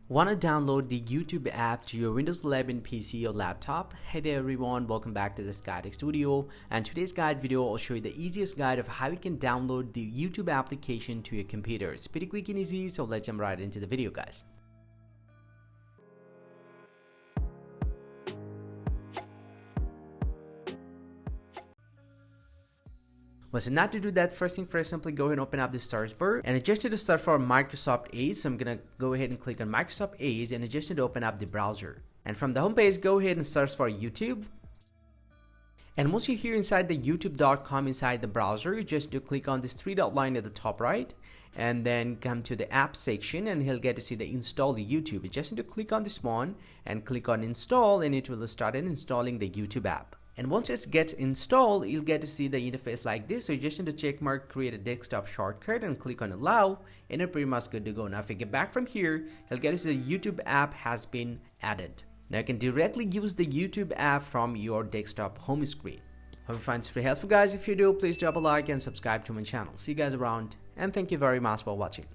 Want to download the YouTube app to your Windows 11 PC or laptop? Hey there everyone, welcome back to this guiding studio, and today's guide video I'll show you the easiest guide of how you can download the YouTube application to your computer. It's pretty quick and easy, so let's jump right into the video, guys. So now to do that, first thing first, simply go ahead and open up the search bar and adjust to the start for Microsoft Edge. So I'm gonna go ahead and click on Microsoft Edge and adjust to open up the browser. And from the home page, go ahead and search for YouTube. And once you're here inside the youtube.com inside the browser, you just do click on this three-dot line at the top right, and then come to the app section, and he'll get to see the install the YouTube. You just need to click on this one and click on install, and it will start installing the YouTube app. And once it gets installed, you'll get to see the interface like this. So you just need to check mark create a desktop shortcut and click on allow, and you're pretty much good to go. Now if you get back from here, you'll get to see the YouTube app has been added. Now you can directly use the YouTube app from your desktop home screen. Hope you find this very helpful, guys. If you do, please drop a like and subscribe to my channel. See you guys around, and thank you very much for watching.